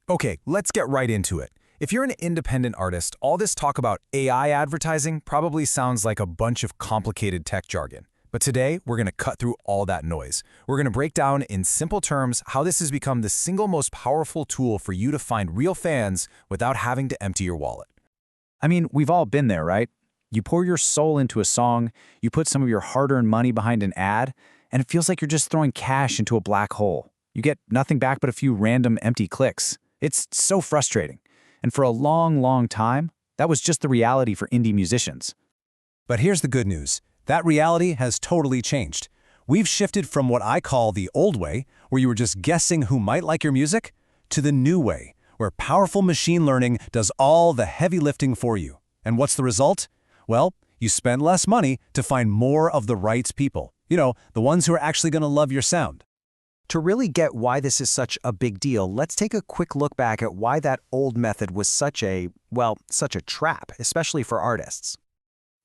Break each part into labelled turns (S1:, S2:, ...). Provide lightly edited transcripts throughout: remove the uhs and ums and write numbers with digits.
S1: Okay, let's get right into it. If you're an independent artist, all this talk about AI advertising probably sounds like a bunch of complicated tech jargon. But today, we're going to cut through all that noise. We're going to break down in simple terms how this has become the single most powerful tool for you to find real fans without having to empty your wallet.
S2: I mean, we've all been there, right? You pour your soul into a song, you put some of your hard-earned money behind an ad, and it feels like you're just throwing cash into a black hole. You get nothing back but a few random empty clicks. It's so frustrating. And for a long, long time, that was just the reality for indie musicians.
S3: But here's the good news. That reality has totally changed. We've shifted from what I call the old way, where you were just guessing who might like your music, to the new way, where powerful machine learning does all the heavy lifting for you. And what's the result? Well, you spend less money to find more of the right people. You know, the ones who are actually going to love your sound.
S4: To really get why this is such a big deal, let's take a quick look back at why that old method was such a trap, especially for artists.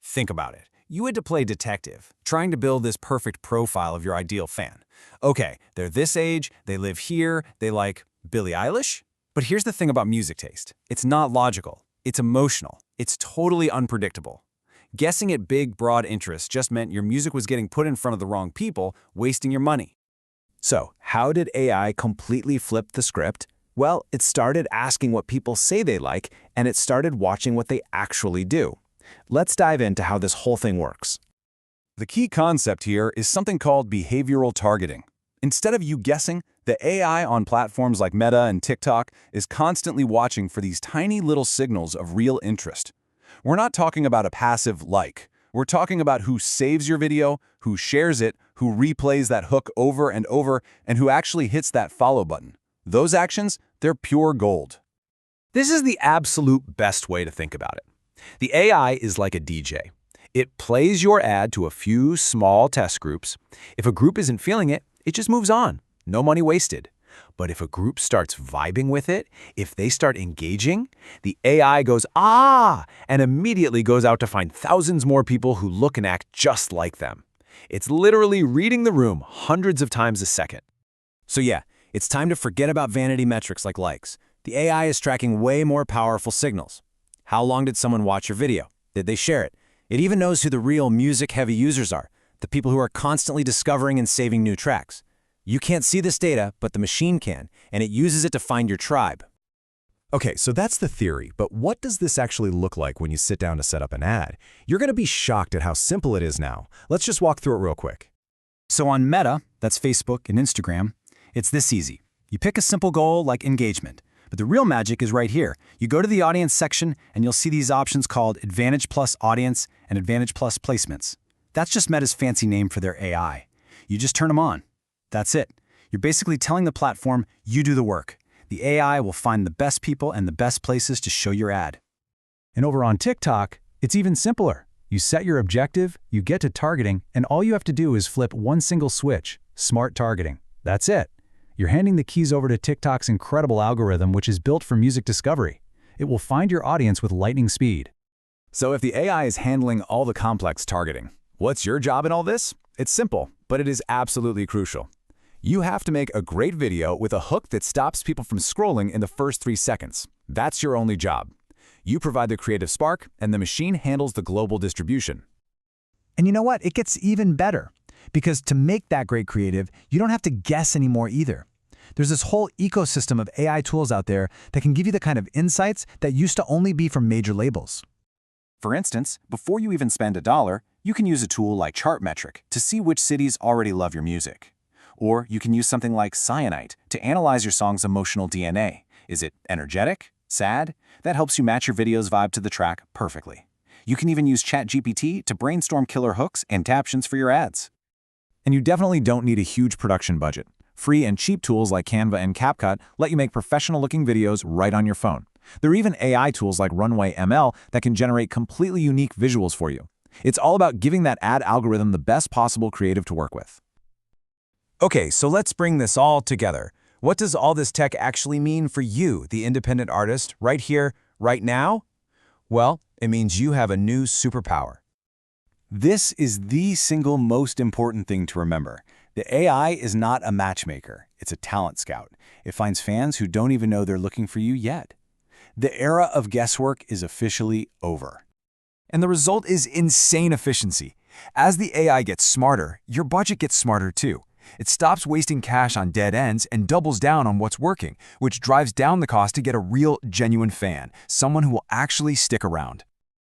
S1: Think about it. You had to play detective, trying to build this perfect profile of your ideal fan. Okay, they're this age, they live here, they like Billie Eilish? But here's the thing about music taste. It's not logical. It's emotional. It's totally unpredictable. Guessing at big, broad interests just meant your music was getting put in front of the wrong people, wasting your money.
S2: So, how did AI completely flip the script? Well, it started asking what people say they like, and it started watching what they actually do. Let's dive into how this whole thing works.
S3: The key concept here is something called behavioral targeting. Instead of you guessing, the AI on platforms like Meta and TikTok is constantly watching for these tiny little signals of real interest. We're not talking about a passive like. We're talking about who saves your video, who shares it, who replays that hook over and over, and who actually hits that follow button. Those actions, they're pure gold.
S1: This is the absolute best way to think about it. The AI is like a DJ. It plays your ad to a few small test groups. If a group isn't feeling it, it just moves on. No money wasted. But if a group starts vibing with it, if they start engaging, the AI goes, ah, and immediately goes out to find thousands more people who look and act just like them. It's literally reading the room hundreds of times a second.
S3: So yeah, it's time to forget about vanity metrics like likes. The AI is tracking way more powerful signals. How long did someone watch your video? Did they share it? It even knows who the real music-heavy users are, the people who are constantly discovering and saving new tracks. You can't see this data, but the machine can, and it uses it to find your tribe.
S5: Okay, so that's the theory, but what does this actually look like when you sit down to set up an ad? You're going to be shocked at how simple it is now. Let's just walk through it real quick.
S1: So on Meta, that's Facebook and Instagram, it's this easy. You pick a simple goal like engagement. But the real magic is right here. You go to the audience section and you'll see these options called Advantage Plus Audience and Advantage Plus Placements. That's just Meta's fancy name for their AI. You just turn them on. That's it. You're basically telling the platform, you do the work. The AI will find the best people and the best places to show your ad.
S5: And over on TikTok, it's even simpler. You set your objective, you get to targeting, and all you have to do is flip one single switch, smart targeting. That's it. You're handing the keys over to TikTok's incredible algorithm, which is built for music discovery. It will find your audience with lightning speed.
S3: So if the AI is handling all the complex targeting, what's your job in all this? It's simple, but it is absolutely crucial. You have to make a great video with a hook that stops people from scrolling in the first 3 seconds. That's your only job. You provide the creative spark, and the machine handles the global distribution.
S4: And you know what? It gets even better. Because to make that great creative, you don't have to guess anymore either. There's this whole ecosystem of AI tools out there that can give you the kind of insights that used to only be from major labels.
S3: For instance, before you even spend $1, you can use a tool like Chartmetric to see which cities already love your music. Or you can use something like Cyanite to analyze your song's emotional DNA. Is it energetic? Sad? That helps you match your video's vibe to the track perfectly. You can even use ChatGPT to brainstorm killer hooks and captions for your ads. And you definitely don't need a huge production budget. Free and cheap tools like Canva and CapCut let you make professional-looking videos right on your phone. There are even AI tools like Runway ML that can generate completely unique visuals for you. It's all about giving that ad algorithm the best possible creative to work with.
S1: Okay, so let's bring this all together. What does all this tech actually mean for you, the independent artist, right here, right now? Well, it means you have a new superpower.
S3: This is the single most important thing to remember. The AI is not a matchmaker, it's a talent scout. It finds fans who don't even know they're looking for you yet. The era of guesswork is officially over.
S6: And the result is insane efficiency. As the AI gets smarter, your budget gets smarter too. It stops wasting cash on dead ends and doubles down on what's working, which drives down the cost to get a real, genuine fan, someone who will actually stick around.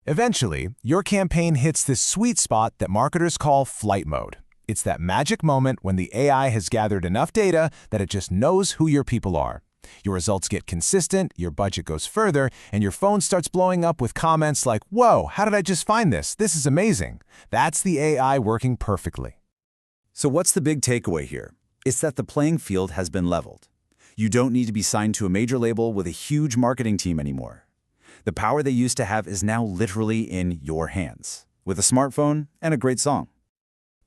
S7: Eventually, your campaign hits this sweet spot that marketers call flight mode. It's that magic moment when the AI has gathered enough data that it just knows who your people are. Your results get consistent, your budget goes further, and your phone starts blowing up with comments like, "Whoa, how did I just find this? This is amazing." That's the AI working perfectly.
S2: So what's the big takeaway here? It's that the playing field has been leveled. You don't need to be signed to a major label with a huge marketing team anymore. The power they used to have is now literally in your hands, with a smartphone and a great song.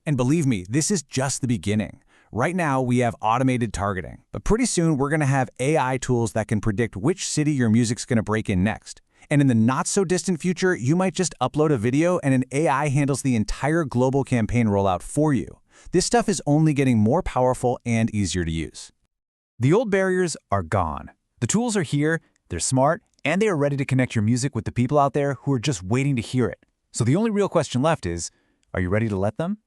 S5: And believe me, this is just the beginning. Right now, we have automated targeting, but pretty soon we're going to have AI tools that can predict which city your music's going to break in next. And in the not-so-distant future, you might just upload a video and an AI handles the entire global campaign rollout for you. This stuff is only getting more powerful and easier to use.
S4: The old barriers are gone. The tools are here, they're smart, and they are ready to connect your music with the people out there who are just waiting to hear it. So the only real question left is, are you ready to let them?